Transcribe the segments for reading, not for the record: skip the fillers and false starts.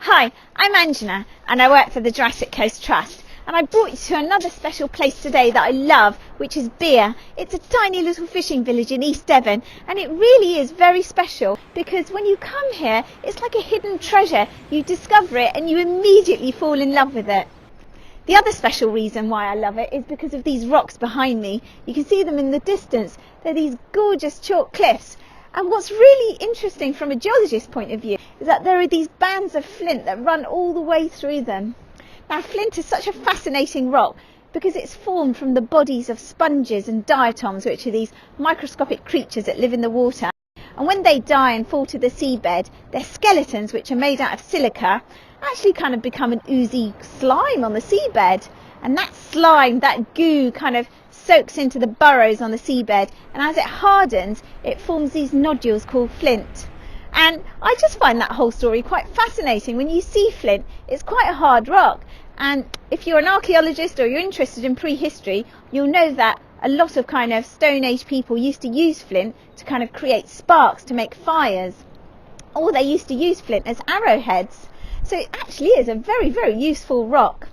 Hi, I'm Anjana and I work for the Jurassic Coast Trust, and I brought you to another special place today that I love, which is Beer. It's a tiny little fishing village in East Devon, and it really is very special because when you come here it's like a hidden treasure. You discover it and you immediately fall in love with it. The other special reason why I love it is because of these rocks behind me. You can see them in the distance. They're these gorgeous chalk cliffs. And what's really interesting from a geologist's point of view is that there are these bands of flint that run all the way through them. Now, flint is such a fascinating rock because it's formed from the bodies of sponges and diatoms, which are these microscopic creatures that live in the water. And when they die and fall to the seabed, their skeletons, which are made out of silica, actually kind of become an oozy slime on the seabed. And that slime, that goo, kind of soaks into the burrows on the seabed, and as it hardens it forms these nodules called flint. And I just find that whole story quite fascinating. When you see flint, it's quite a hard rock, and if you're an archaeologist or you're interested in prehistory, you'll know that a lot of kind of Stone Age people used to use flint to kind of create sparks to make fires, or they used to use flint as arrowheads. So it actually is a very, very useful rock.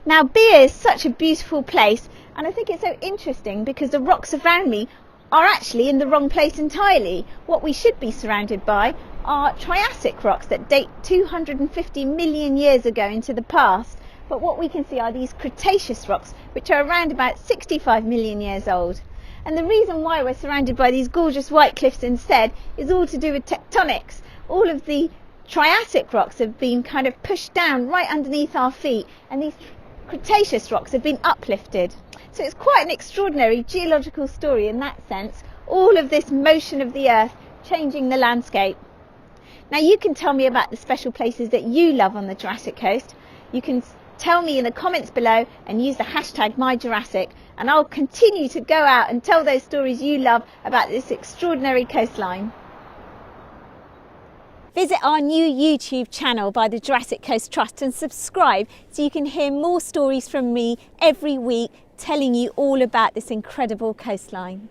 Now, Beer is such a beautiful place, and I think it's so interesting because the rocks around me are actually in the wrong place entirely. What we should be surrounded by are Triassic rocks that date 250 million years ago into the past. But what we can see are these Cretaceous rocks, which are around about 65 million years old. And the reason why we're surrounded by these gorgeous white cliffs instead is all to do with tectonics. All of the Triassic rocks have been kind of pushed down right underneath our feet, and these Cretaceous rocks have been uplifted. So it's quite an extraordinary geological story in that sense, all of this motion of the earth changing the landscape. Now, you can tell me about the special places that you love on the Jurassic Coast. You can tell me in the comments below and use the hashtag #MyJurassic, and I'll continue to go out and tell those stories you love about this extraordinary coastline. Visit our new YouTube channel by the Jurassic Coast Trust and subscribe so you can hear more stories from me every week telling you all about this incredible coastline.